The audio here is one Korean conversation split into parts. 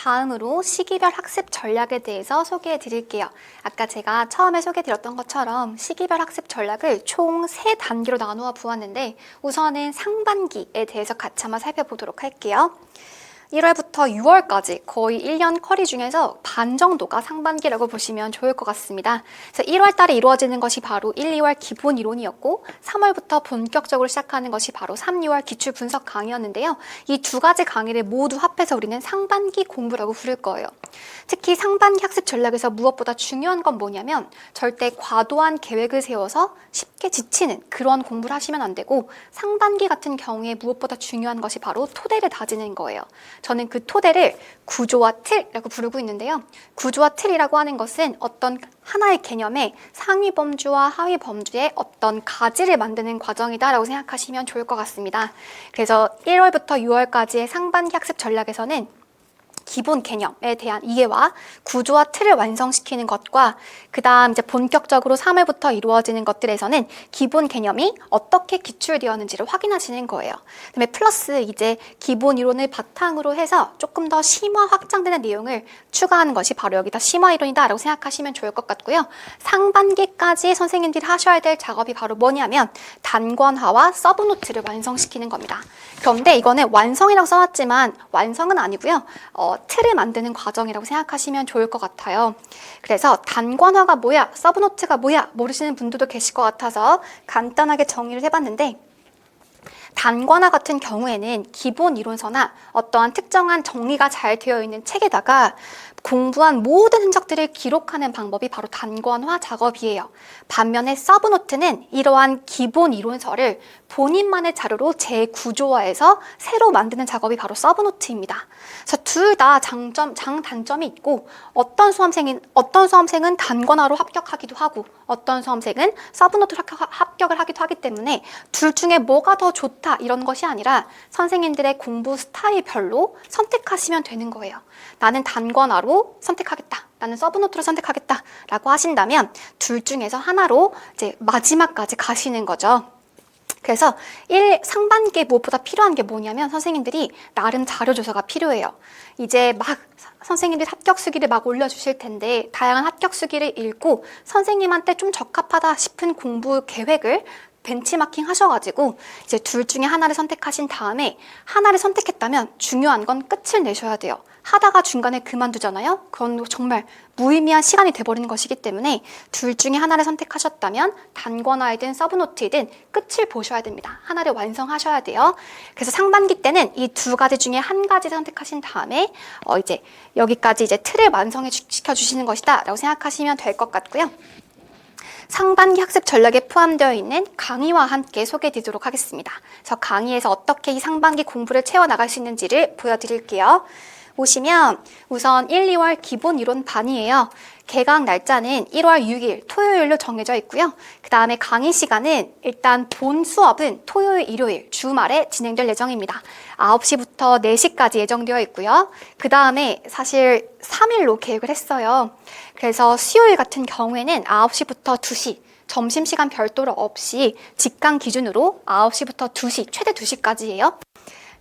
다음으로 시기별 학습 전략에 대해서 소개해 드릴게요. 아까 제가 처음에 소개해 드렸던 것처럼 시기별 학습 전략을 총 3단계로 나누어 보았는데 우선은 상반기에 대해서 같이 한번 살펴보도록 할게요. 1월부터 6월까지 거의 1년 커리 중에서 반 정도가 상반기라고 보시면 좋을 것 같습니다. 그래서 1월 달에 이루어지는 것이 바로 1, 2월 기본 이론이었고 3월부터 본격적으로 시작하는 것이 바로 3, 6월 기출 분석 강의였는데요. 이 두 가지 강의를 모두 합해서 우리는 상반기 공부라고 부를 거예요. 특히 상반기 학습 전략에서 무엇보다 중요한 건 뭐냐면 절대 과도한 계획을 세워서 쉽게 지치는 그런 공부를 하시면 안 되고 상반기 같은 경우에 무엇보다 중요한 것이 바로 토대를 다지는 거예요. 저는 그 토대를 구조와 틀이라고 부르고 있는데요. 구조와 틀이라고 하는 것은 어떤 하나의 개념의 상위 범주와 하위 범주의 어떤 가지를 만드는 과정이다라고 생각하시면 좋을 것 같습니다. 그래서 1월부터 6월까지의 상반기 학습 전략에서는 기본 개념에 대한 이해와 구조와 틀을 완성시키는 것과 그 다음 이제 본격적으로 3월부터 이루어지는 것들에서는 기본 개념이 어떻게 기출되었는지를 확인하시는 거예요. 그다음에 플러스 이제 기본 이론을 바탕으로 해서 조금 더 심화 확장되는 내용을 추가하는 것이 바로 여기다 심화 이론이다 라고 생각하시면 좋을 것 같고요. 상반기까지 선생님들이 하셔야 될 작업이 바로 뭐냐면 단권화와 서브노트를 완성시키는 겁니다. 그런데 이거는 완성이라고 써놨지만 완성은 아니고요. 틀을 만드는 과정이라고 생각하시면 좋을 것 같아요. 그래서 단권화가 뭐야, 서브노트가 뭐야 모르시는 분들도 계실 것 같아서 간단하게 정의를 해봤는데 단권화 같은 경우에는 기본 이론서나 어떠한 특정한 정의가 잘 되어 있는 책에다가 공부한 모든 흔적들을 기록하는 방법이 바로 단권화 작업이에요. 반면에 서브노트는 이러한 기본 이론서를 본인만의 자료로 재구조화해서 새로 만드는 작업이 바로 서브노트입니다. 그래서 둘 다 장단점이 있고 어떤 수험생은 단권화로 합격하기도 하고 어떤 수험생은 서브노트로 합격을 하기도 하기 때문에 둘 중에 뭐가 더 좋다 이런 것이 아니라 선생님들의 공부 스타일별로 선택하시면 되는 거예요. 나는 단권화로 선택하겠다. 나는 서브노트로 선택하겠다. 라고 하신다면 둘 중에서 하나로 이제 마지막까지 가시는 거죠. 그래서 상반기에 무엇보다 필요한 게 뭐냐면 선생님들이 나름 자료조사가 필요해요. 이제 막 선생님들이 합격 수기를 막 올려주실 텐데 다양한 합격 수기를 읽고 선생님한테 좀 적합하다 싶은 공부 계획을 벤치마킹 하셔가지고 이제 둘 중에 하나를 선택하신 다음에 하나를 선택했다면 중요한 건 끝을 내셔야 돼요. 하다가 중간에 그만두잖아요. 그건 정말 무의미한 시간이 돼버리는 것이기 때문에 둘 중에 하나를 선택하셨다면 단권화이든 서브노트이든 끝을 보셔야 됩니다. 하나를 완성하셔야 돼요. 그래서 상반기 때는 이 두 가지 중에 한 가지를 선택하신 다음에 이제 여기까지 이제 틀을 완성해 시켜주시는 것이다 라고 생각하시면 될 것 같고요. 상반기 학습 전략에 포함되어 있는 강의와 함께 소개해 드리도록 하겠습니다. 그래서 강의에서 어떻게 이 상반기 공부를 채워나갈 수 있는지를 보여드릴게요. 보시면 우선 1, 2월 기본 이론 반이에요. 개강 날짜는 1월 6일 토요일로 정해져 있고요. 그 다음에 강의 시간은 일단 본 수업은 토요일, 일요일, 주말에 진행될 예정입니다. 9시부터 4시까지 예정되어 있고요. 그 다음에 사실 3일로 계획을 했어요. 그래서 수요일 같은 경우에는 9시부터 2시, 점심시간 별도로 없이 직강 기준으로 9시부터 2시, 최대 2시까지예요.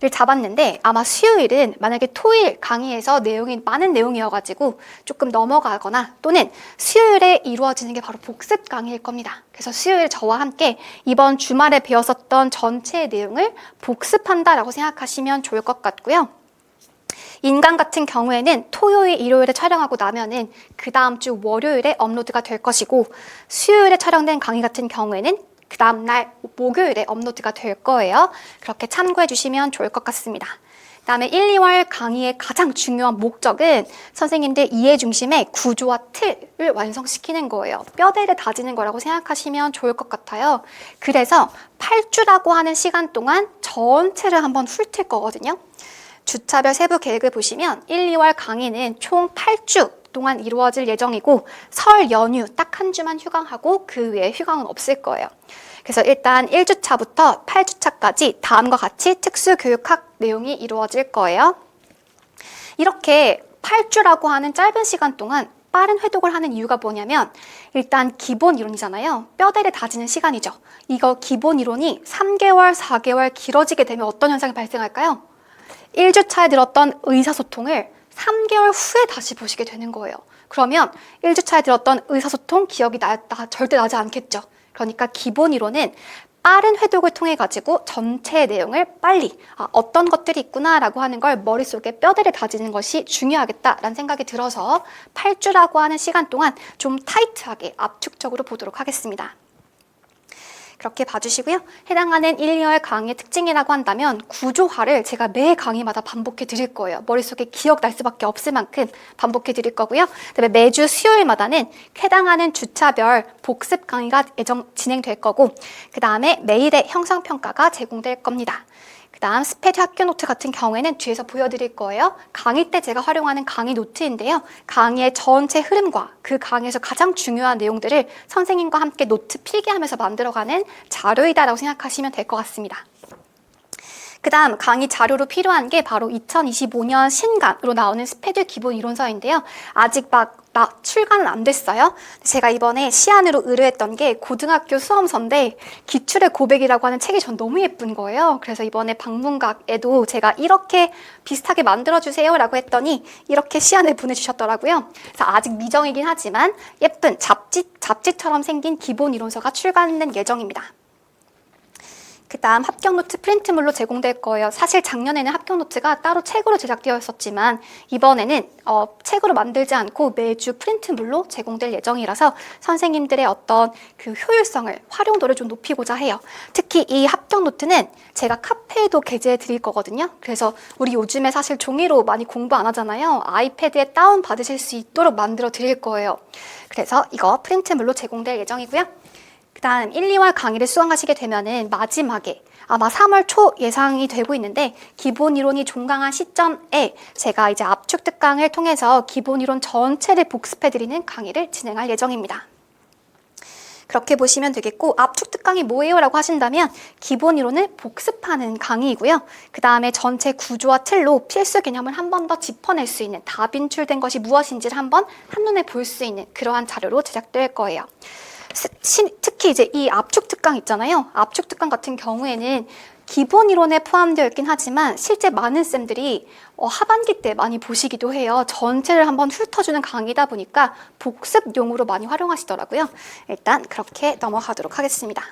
를 잡았는데 아마 수요일은 만약에 토요일 강의에서 내용이 많은 내용이어가지고 조금 넘어가거나 또는 수요일에 이루어지는 게 바로 복습 강의일 겁니다. 그래서 수요일 저와 함께 이번 주말에 배웠었던 전체의 내용을 복습한다라고 생각하시면 좋을 것 같고요. 인강 같은 경우에는 토요일, 일요일에 촬영하고 나면은 그 다음 주 월요일에 업로드가 될 것이고 수요일에 촬영된 강의 같은 경우에는 그 다음날 목요일에 업로드가 될 거예요. 그렇게 참고해 주시면 좋을 것 같습니다. 그 다음에 1, 2월 강의의 가장 중요한 목적은 선생님들 이해 중심의 구조와 틀을 완성시키는 거예요. 뼈대를 다지는 거라고 생각하시면 좋을 것 같아요. 그래서 8주라고 하는 시간 동안 전체를 한번 훑을 거거든요. 주차별 세부 계획을 보시면 1, 2월 강의는 총 8주 동안 이루어질 예정이고 설 연휴 딱 한 주만 휴강하고 그 외에 휴강은 없을 거예요. 그래서 일단 1주차부터 8주차까지 다음과 같이 특수교육학 내용이 이루어질 거예요. 이렇게 8주라고 하는 짧은 시간 동안 빠른 회독을 하는 이유가 뭐냐면 일단 기본 이론이잖아요. 뼈대를 다지는 시간이죠. 이거 기본 이론이 3개월, 4개월 길어지게 되면 어떤 현상이 발생할까요? 1주차에 들었던 의사소통을 3개월 후에 다시 보시게 되는 거예요. 그러면 1주차에 들었던 의사소통 기억이 절대 나지 않겠죠. 그러니까 기본 이론은 빠른 회독을 통해 가지고 전체 내용을 빨리 어떤 것들이 있구나라고 하는 걸 머릿속에 뼈대를 다지는 것이 중요하겠다라는 생각이 들어서 8주라고 하는 시간 동안 좀 타이트하게 압축적으로 보도록 하겠습니다. 그렇게 봐주시고요. 해당하는 1, 2월 강의의 특징이라고 한다면 구조화를 제가 매 강의마다 반복해 드릴 거예요. 머릿속에 기억날 수밖에 없을 만큼 반복해 드릴 거고요. 그다음에 매주 수요일마다는 해당하는 주차별 복습 강의가 진행될 거고, 그 다음에 매일의 형성평가가 제공될 겁니다. 그 다음 스페드 학교 노트 같은 경우에는 뒤에서 보여드릴 거예요. 강의 때 제가 활용하는 강의 노트인데요. 강의의 전체 흐름과 그 강의에서 가장 중요한 내용들을 선생님과 함께 노트 필기하면서 만들어가는 자료이다라고 생각하시면 될 것 같습니다. 그 다음 강의 자료로 필요한 게 바로 2025년 신간으로 나오는 스페드 기본 이론서인데요. 아직 출간은 안 됐어요. 제가 이번에 시안으로 의뢰했던 게 고등학교 수험서인데 기출의 고백이라고 하는 책이 전 너무 예쁜 거예요. 그래서 이번에 방문각에도 제가 이렇게 비슷하게 만들어주세요 라고 했더니 이렇게 시안을 보내주셨더라고요. 그래서 아직 미정이긴 하지만 예쁜 잡지처럼 생긴 기본 이론서가 출간된 예정입니다. 그 다음 합격 노트 프린트물로 제공될 거예요. 사실 작년에는 합격 노트가 따로 책으로 제작되어 있었지만 이번에는 책으로 만들지 않고 매주 프린트물로 제공될 예정이라서 선생님들의 어떤 그 효율성을, 활용도를 좀 높이고자 해요. 특히 이 합격 노트는 제가 카페에도 게재해 드릴 거거든요. 그래서 우리 요즘에 사실 종이로 많이 공부 안 하잖아요. 아이패드에 다운 받으실 수 있도록 만들어 드릴 거예요. 그래서 이거 프린트물로 제공될 예정이고요. 그 다음 1, 2월 강의를 수강하시게 되면은 마지막에 아마 3월 초 예상이 되고 있는데 기본 이론이 종강한 시점에 제가 이제 압축 특강을 통해서 기본 이론 전체를 복습해드리는 강의를 진행할 예정입니다. 그렇게 보시면 되겠고, 압축 특강이 뭐예요? 라고 하신다면 기본 이론을 복습하는 강의이고요. 그 다음에 전체 구조와 틀로 필수 개념을 한 번 더 짚어낼 수 있는, 다빈출된 것이 무엇인지를 한번 한눈에 볼 수 있는 그러한 자료로 제작될 거예요. 특히 이제 이 압축 특강 있잖아요. 압축 특강 같은 경우에는 기본 이론에 포함되어 있긴 하지만 실제 많은 쌤들이 하반기 때 많이 보시기도 해요. 전체를 한번 훑어주는 강의다 보니까 복습용으로 많이 활용하시더라고요. 일단 그렇게 넘어가도록 하겠습니다.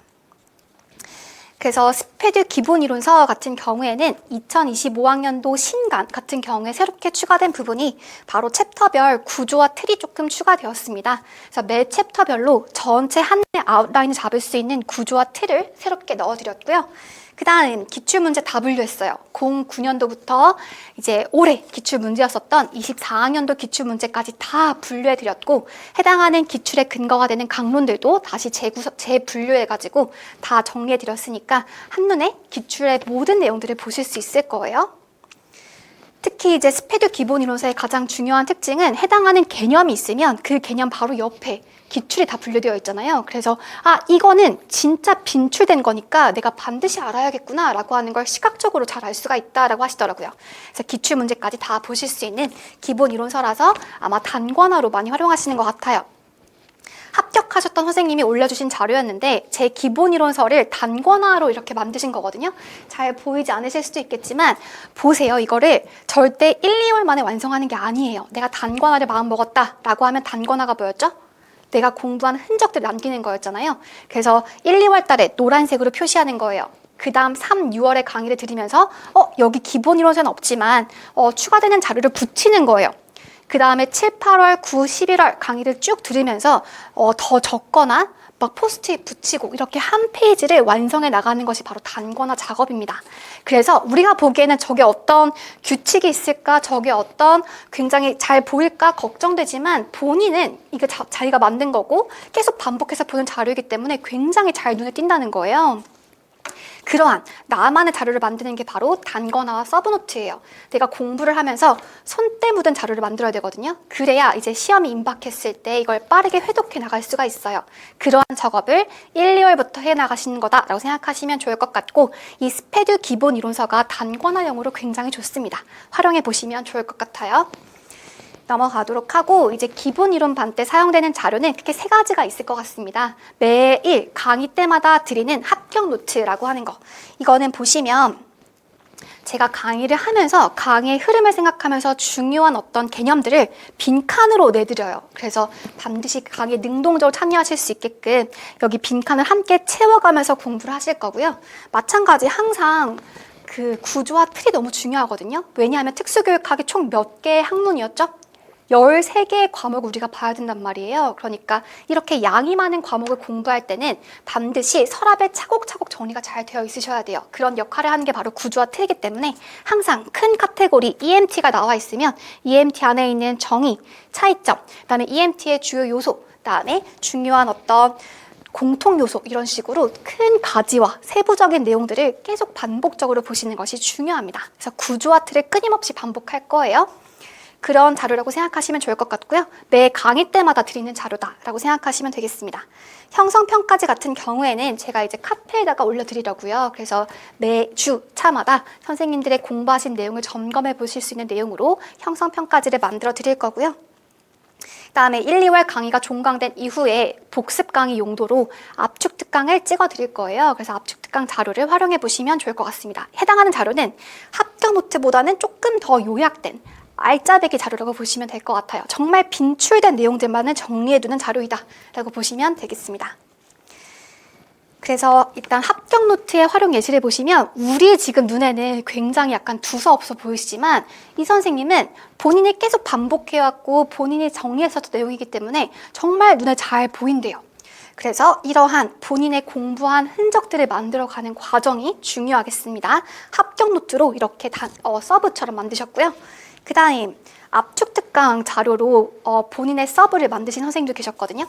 그래서 스페드 기본 이론서 같은 경우에는 2025학년도 신간 같은 경우에 새롭게 추가된 부분이 바로 챕터별 구조와 틀이 조금 추가되었습니다. 그래서 매 챕터별로 전체 한 아웃라인을 잡을 수 있는 구조와 틀을 새롭게 넣어드렸고요. 그 다음 기출문제 다 분류했어요. 09년도부터 이제 올해 기출문제였었던 24학년도 기출문제까지 다 분류해드렸고, 해당하는 기출의 근거가 되는 강론들도 다시 재분류해가지고 다 정리해드렸으니까 한눈에 기출의 모든 내용들을 보실 수 있을 거예요. 특히 이제 스페드 기본 이론서의 가장 중요한 특징은 해당하는 개념이 있으면 그 개념 바로 옆에 기출이 다 분류되어 있잖아요. 그래서 이거는 진짜 빈출된 거니까 내가 반드시 알아야겠구나 라고 하는 걸 시각적으로 잘 알 수가 있다라고 하시더라고요. 그래서 기출 문제까지 다 보실 수 있는 기본 이론서라서 아마 단권화로 많이 활용하시는 것 같아요. 합격하셨던 선생님이 올려주신 자료였는데 제 기본 이론서를 단권화로 이렇게 만드신 거거든요. 잘 보이지 않으실 수도 있겠지만 보세요. 이거를 절대 1, 2월 만에 완성하는 게 아니에요. 내가 단권화를 마음먹었다 라고 하면 단권화가 뭐였죠? 내가 공부한 흔적들을 남기는 거였잖아요. 그래서 1, 2월 달에 노란색으로 표시하는 거예요. 그 다음 3, 6월에 강의를 들으면서 여기 기본 이론서는 없지만 추가되는 자료를 붙이는 거예요. 그 다음에 7, 8월, 9, 11월 강의를 쭉 들으면서 더 적거나 막 포스트잇 붙이고 이렇게 한 페이지를 완성해 나가는 것이 바로 단권화 작업입니다. 그래서 우리가 보기에는 저게 어떤 규칙이 있을까, 저게 어떤 굉장히 잘 보일까 걱정되지만 본인은 이거 자기가 만든 거고 계속 반복해서 보는 자료이기 때문에 굉장히 잘 눈에 띈다는 거예요. 그러한 나만의 자료를 만드는 게 바로 단권화와 서브노트예요. 내가 공부를 하면서 손때 묻은 자료를 만들어야 되거든요. 그래야 이제 시험이 임박했을 때 이걸 빠르게 회독해 나갈 수가 있어요. 그러한 작업을 1, 2월부터 해 나가시는 거다라고 생각하시면 좋을 것 같고, 이 스페드 기본 이론서가 단권화용으로 굉장히 좋습니다. 활용해 보시면 좋을 것 같아요. 넘어가도록 하고, 이제 기본 이론 반 때 사용되는 자료는 크게 3가지가 있을 것 같습니다. 매일 강의 때마다 드리는 합격 노트라고 하는 거. 이거는 보시면 제가 강의를 하면서 강의의 흐름을 생각하면서 중요한 어떤 개념들을 빈칸으로 내드려요. 그래서 반드시 강의에 능동적으로 참여하실 수 있게끔 여기 빈칸을 함께 채워가면서 공부를 하실 거고요. 마찬가지 항상 그 구조와 틀이 너무 중요하거든요. 왜냐하면 특수교육학이 총 몇 개의 학문이었죠? 13개의 과목을 우리가 봐야 된단 말이에요. 그러니까 이렇게 양이 많은 과목을 공부할 때는 반드시 서랍에 차곡차곡 정리가 잘 되어 있으셔야 돼요. 그런 역할을 하는 게 바로 구조와 틀이기 때문에 항상 큰 카테고리 EMT가 나와 있으면 EMT 안에 있는 정의, 차이점, 그다음에 EMT의 주요 요소, 그다음에 중요한 어떤 공통 요소 이런 식으로 큰 가지와 세부적인 내용들을 계속 반복적으로 보시는 것이 중요합니다. 그래서 구조와 틀을 끊임없이 반복할 거예요. 그런 자료라고 생각하시면 좋을 것 같고요. 매 강의 때마다 드리는 자료다라고 생각하시면 되겠습니다. 형성평가지 같은 경우에는 제가 이제 카페에다가 올려드리려고요. 그래서 매주 차마다 선생님들의 공부하신 내용을 점검해 보실 수 있는 내용으로 형성평가지를 만들어 드릴 거고요. 그다음에 1, 2월 강의가 종강된 이후에 복습 강의 용도로 압축 특강을 찍어 드릴 거예요. 그래서 압축 특강 자료를 활용해 보시면 좋을 것 같습니다. 해당하는 자료는 합격 노트보다는 조금 더 요약된 알짜배기 자료라고 보시면 될 것 같아요. 정말 빈출된 내용들만을 정리해두는 자료이다 라고 보시면 되겠습니다. 그래서 일단 합격 노트의 활용 예시를 보시면 우리 지금 눈에는 굉장히 약간 두서없어 보이시지만 이 선생님은 본인이 계속 반복해왔고 본인이 정리했었던 내용이기 때문에 정말 눈에 잘 보인대요. 그래서 이러한 본인의 공부한 흔적들을 만들어가는 과정이 중요하겠습니다. 합격 노트로 이렇게 서브처럼 만드셨고요. 그 다음 압축 특강 자료로 본인의 서브를 만드신 선생님도 계셨거든요.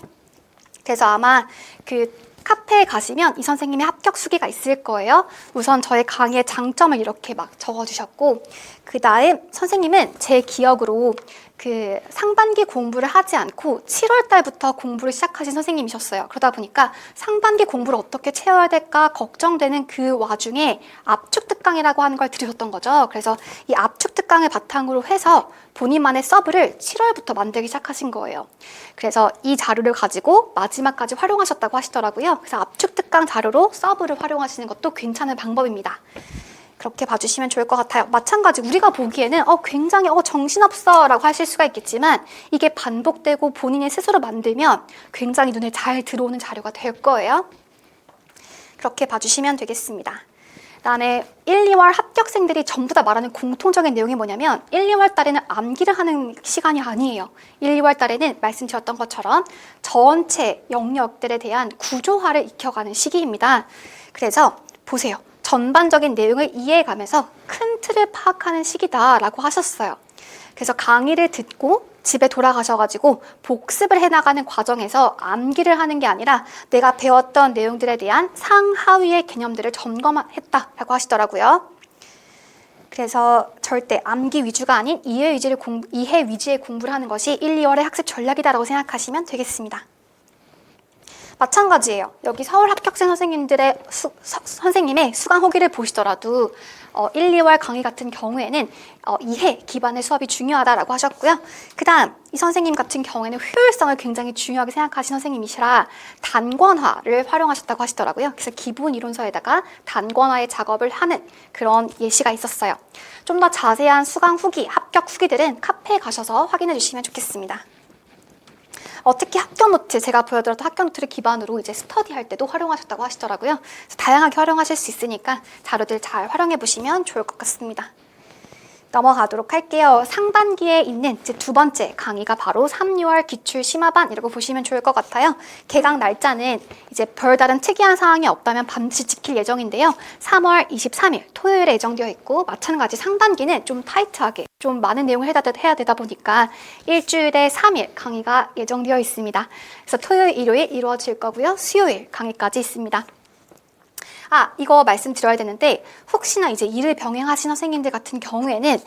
그래서 아마 그 카페에 가시면 이 선생님의 합격 수기가 있을 거예요. 우선 저의 강의의 장점을 이렇게 막 적어주셨고 그 다음 선생님은 제 기억으로 그 상반기 공부를 하지 않고 7월 달부터 공부를 시작하신 선생님이셨어요. 그러다 보니까 상반기 공부를 어떻게 채워야 될까 걱정되는 그 와중에 압축 특강이라고 하는 걸 들으셨던 거죠. 그래서 이 압축 특강을 바탕으로 해서 본인만의 서브를 7월부터 만들기 시작하신 거예요. 그래서 이 자료를 가지고 마지막까지 활용하셨다고 하시더라고요. 그래서 압축 특강 자료로 서브를 활용하시는 것도 괜찮은 방법입니다. 그렇게 봐주시면 좋을 것 같아요. 마찬가지 우리가 보기에는 굉장히 정신없어 라고 하실 수가 있겠지만 이게 반복되고 본인이 스스로 만들면 굉장히 눈에 잘 들어오는 자료가 될 거예요. 그렇게 봐주시면 되겠습니다. 그다음에 1, 2월 합격생들이 전부 다 말하는 공통적인 내용이 뭐냐면 1, 2월 달에는 암기를 하는 시간이 아니에요. 1, 2월 달에는 말씀드렸던 것처럼 전체 영역들에 대한 구조화를 익혀가는 시기입니다. 그래서 보세요. 전반적인 내용을 이해해가면서 큰 틀을 파악하는 시기다라고 하셨어요. 그래서 강의를 듣고 집에 돌아가셔가지고 복습을 해나가는 과정에서 암기를 하는 게 아니라 내가 배웠던 내용들에 대한 상하위의 개념들을 점검했다라고 하시더라고요. 그래서 절대 암기 위주가 아닌 이해 위주의 공부를 하는 것이 1, 2월의 학습 전략이다라고 생각하시면 되겠습니다. 마찬가지예요. 여기 서울 합격생 선생님들의 선생님의 수강 후기를 보시더라도 1, 2월 강의 같은 경우에는 이해 기반의 수업이 중요하다라고 하셨고요. 그 다음 이 선생님 같은 경우에는 효율성을 굉장히 중요하게 생각하신 선생님이시라 단권화를 활용하셨다고 하시더라고요. 그래서 기본 이론서에다가 단권화의 작업을 하는 그런 예시가 있었어요. 좀 더 자세한 수강 후기, 합격 후기들은 카페에 가셔서 확인해 주시면 좋겠습니다. 특히 합격 노트, 제가 보여드렸던 합격 노트를 기반으로 이제 스터디할 때도 활용하셨다고 하시더라고요. 그래서 다양하게 활용하실 수 있으니까 자료들 잘 활용해 보시면 좋을 것 같습니다. 넘어가도록 할게요. 상반기에 있는 이제 두 번째 강의가 바로 3, 6월 기출 심화반이라고 보시면 좋을 것 같아요. 개강 날짜는 이제 별다른 특이한 사항이 없다면 반드시 지킬 예정인데요. 3월 23일 토요일에 예정되어 있고 마찬가지 상반기는 좀 타이트하게 좀 많은 내용을 해야 되다 보니까 일주일에 3일 강의가 예정되어 있습니다. 그래서 토요일, 일요일 이루어질 거고요. 수요일 강의까지 있습니다. 이거 말씀드려야 되는데 혹시나 이제 일을 병행하신 선생님들 같은 경우에는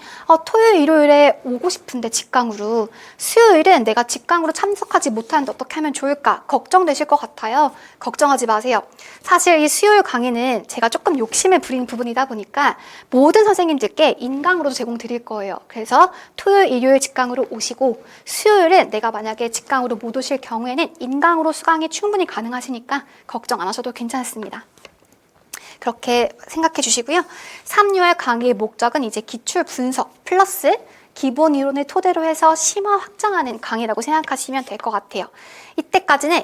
토요일, 일요일에 오고 싶은데 직강으로 수요일은 내가 직강으로 참석하지 못하는데 어떻게 하면 좋을까 걱정되실 것 같아요. 걱정하지 마세요. 사실 이 수요일 강의는 제가 조금 욕심을 부리는 부분이다 보니까 모든 선생님들께 인강으로도 제공드릴 거예요. 그래서 토요일, 일요일 직강으로 오시고 수요일은 내가 만약에 직강으로 못 오실 경우에는 인강으로 수강이 충분히 가능하시니까 걱정 안 하셔도 괜찮습니다. 그렇게 생각해 주시고요. 3, 6월 강의의 목적은 이제 기출 분석 플러스 기본 이론을 토대로 해서 심화 확장하는 강의라고 생각하시면 될 것 같아요. 이때까지는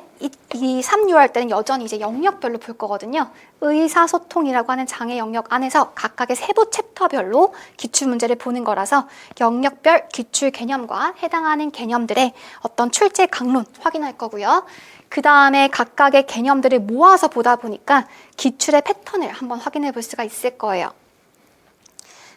이 3, 6월 때는 여전히 이제 영역별로 볼 거거든요. 의사소통이라고 하는 장애 영역 안에서 각각의 세부 챕터별로 기출 문제를 보는 거라서 영역별 기출 개념과 해당하는 개념들의 어떤 출제 강론 확인할 거고요. 그 다음에 각각의 개념들을 모아서 보다 보니까 기출의 패턴을 한번 확인해 볼 수가 있을 거예요.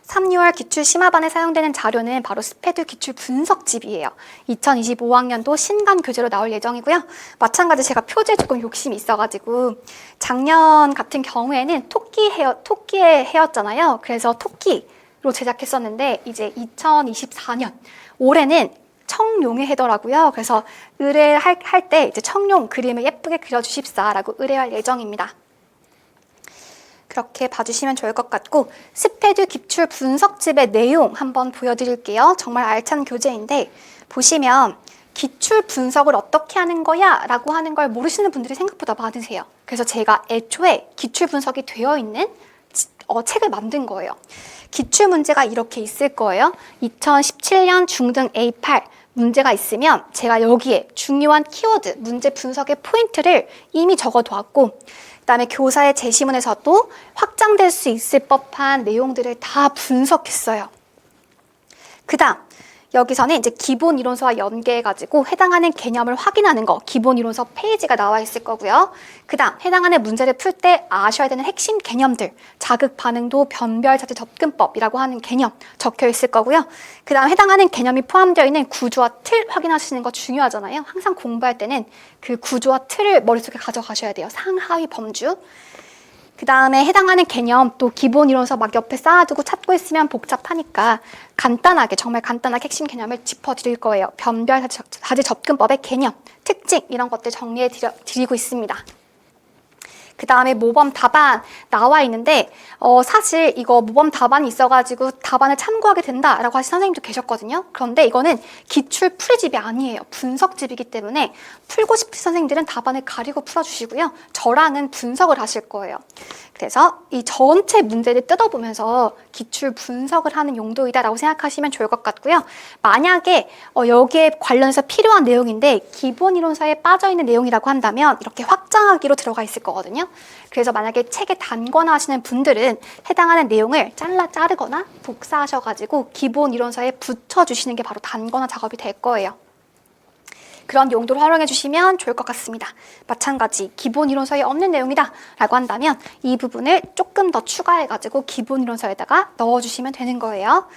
3, 6월 기출 심화반에 사용되는 자료는 바로 스페드 기출 분석집이에요. 2025학년도 신간 교재로 나올 예정이고요. 마찬가지 제가 표지에 조금 욕심이 있어가지고 작년 같은 경우에는 토끼의 해였잖아요. 그래서 토끼로 제작했었는데 이제 2024년 올해는 청룡의 해더라고요. 그래서 의뢰할 때 이제 청룡 그림을 예쁘게 그려주십사라고 의뢰할 예정입니다. 그렇게 봐주시면 좋을 것 같고 스페드 기출 분석집의 내용 한번 보여드릴게요. 정말 알찬 교재인데 보시면 기출 분석을 어떻게 하는 거야? 라고 하는 걸 모르시는 분들이 생각보다 많으세요. 그래서 제가 애초에 기출 분석이 되어 있는 책을 만든 거예요. 기출 문제가 이렇게 있을 거예요. 2017년 중등 A8 문제가 있으면 제가 여기에 중요한 키워드, 문제 분석의 포인트를 이미 적어두었고 그다음에 교사의 제시문에서도 확장될 수 있을 법한 내용들을 다 분석했어요. 그 다음 여기서는 이제 기본 이론서와 연계해가지고 해당하는 개념을 확인하는 거 기본 이론서 페이지가 나와 있을 거고요. 그 다음 해당하는 문제를 풀 때 아셔야 되는 핵심 개념들 자극 반응도 변별 자체 접근법이라고 하는 개념 적혀 있을 거고요. 그 다음 해당하는 개념이 포함되어 있는 구조와 틀 확인하시는 거 중요하잖아요. 항상 공부할 때는 그 구조와 틀을 머릿속에 가져가셔야 돼요. 상하위 범주. 그 다음에 해당하는 개념 또 기본 이론서 막 옆에 쌓아두고 찾고 있으면 복잡하니까 간단하게 정말 간단하게 핵심 개념을 짚어드릴 거예요. 변별 자재 접근법의 개념, 특징 이런 것들 정리해 드리고 있습니다. 그 다음에 모범 답안 나와 있는데 사실 이거 모범 답안이 있어가지고 답안을 참고하게 된다라고 하신 선생님도 계셨거든요. 그런데 이거는 기출 풀이집이 아니에요. 분석집이기 때문에 풀고 싶으신 선생님들은 답안을 가리고 풀어주시고요. 저랑은 분석을 하실 거예요. 그래서 이 전체 문제를 뜯어보면서 기출 분석을 하는 용도이다라고 생각하시면 좋을 것 같고요. 만약에 여기에 관련해서 필요한 내용인데 기본 이론서에 빠져있는 내용이라고 한다면 이렇게 확장하기로 들어가 있을 거거든요. 그래서 만약에 책에 단거나 하시는 분들은 해당하는 내용을 자르거나 복사하셔가지고 기본 이론서에 붙여주시는 게 바로 단거나 작업이 될 거예요. 그런 용도로 활용해 주시면 좋을 것 같습니다. 마찬가지 기본 이론서에 없는 내용이다 라고 한다면 이 부분을 조금 더 추가해가지고 기본 이론서에다가 넣어주시면 되는 거예요.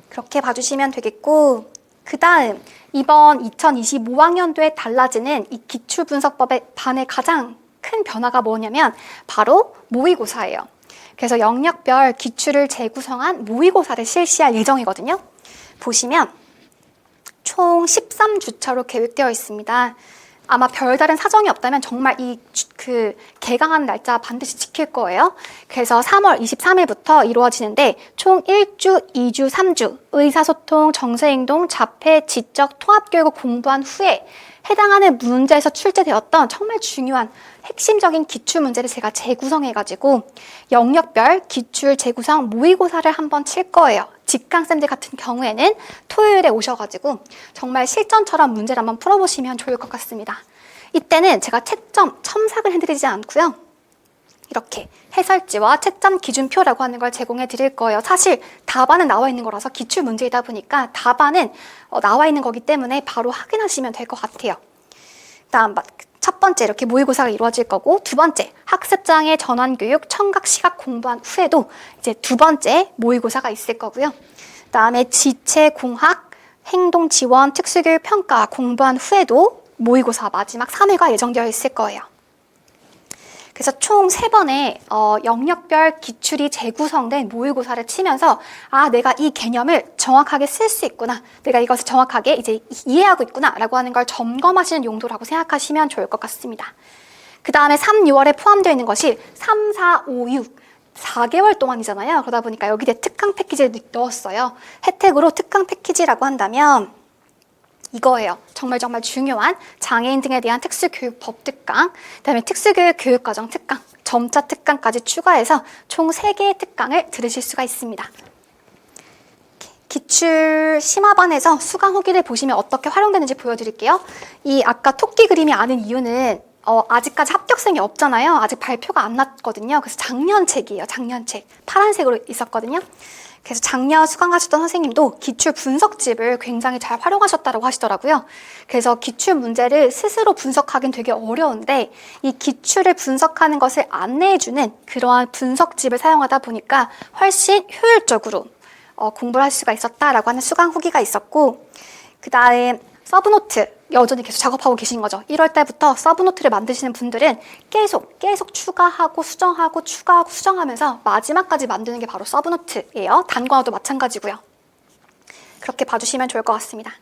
그렇게 봐주시면 되겠고 그 다음 이번 2025학년도에 달라지는 이 기출분석법의 반의 가장 큰 변화가 뭐냐면 바로 모의고사예요. 그래서 영역별 기출을 재구성한 모의고사를 실시할 예정이거든요. 보시면 총 13주차로 계획되어 있습니다. 아마 별다른 사정이 없다면 정말 개강하는 날짜 반드시 지킬 거예요. 그래서 3월 23일부터 이루어지는데 총 1주, 2주, 3주 의사소통, 정서행동, 자폐, 지적, 통합교육을 공부한 후에 해당하는 문제에서 출제되었던 정말 중요한 핵심적인 기출 문제를 제가 재구성해가지고 영역별 기출 재구성 모의고사를 한번 칠 거예요. 직강쌤들 같은 경우에는 토요일에 오셔가지고 정말 실전처럼 문제를 한번 풀어보시면 좋을 것 같습니다. 이때는 제가 채점, 첨삭을 해드리지 않고요. 이렇게 해설지와 채점 기준표라고 하는 걸 제공해 드릴 거예요. 사실 답안은 나와 있는 거라서 기출 문제이다 보니까 답안은 나와 있는 거기 때문에 바로 확인하시면 될 것 같아요. 다음 첫 번째 이렇게 모의고사가 이루어질 거고 두 번째 학습장애 전환교육 청각 시각 공부한 후에도 이제 두 번째 모의고사가 있을 거고요. 그다음에 지체 공학 행동 지원 특수교육 평가 공부한 후에도 모의고사 마지막 3회가 예정되어 있을 거예요. 그래서 총 3번의 영역별 기출이 재구성된 모의고사를 치면서 내가 이 개념을 정확하게 쓸 수 있구나. 내가 이것을 정확하게 이제 이해하고 있구나. 라고 하는 걸 점검하시는 용도라고 생각하시면 좋을 것 같습니다. 그 다음에 3, 6월에 포함되어 있는 것이 3, 4, 5, 6. 4개월 동안이잖아요. 그러다 보니까 여기에 특강 패키지를 넣었어요. 혜택으로 특강 패키지라고 한다면 이거예요. 정말 중요한 장애인 등에 대한 특수교육법 특강, 그다음에 특수교육 교육과정 특강 점자 특강까지 추가해서 총 3개의 특강을 들으실 수가 있습니다. 기출 심화반에서 수강 후기를 보시면 어떻게 활용되는지 보여드릴게요. 이 아까 토끼 그림이 아는 이유는 아직까지 합격생이 없잖아요. 아직 발표가 안 났거든요. 그래서 작년 책이에요. 작년 책. 파란색으로 있었거든요. 그래서 작년 수강하셨던 선생님도 기출 분석집을 굉장히 잘 활용하셨다고 하시더라고요. 그래서 기출 문제를 스스로 분석하기는 되게 어려운데 이 기출을 분석하는 것을 안내해주는 그러한 분석집을 사용하다 보니까 훨씬 효율적으로 공부를 할 수가 있었다라고 하는 수강 후기가 있었고, 그 다음 서브노트 여전히 계속 작업하고 계신 거죠. 1월 달부터 서브노트를 만드시는 분들은 계속 추가하고 수정하고 추가하고 수정하면서 마지막까지 만드는 게 바로 서브노트예요. 단권화도 마찬가지고요. 그렇게 봐주시면 좋을 것 같습니다.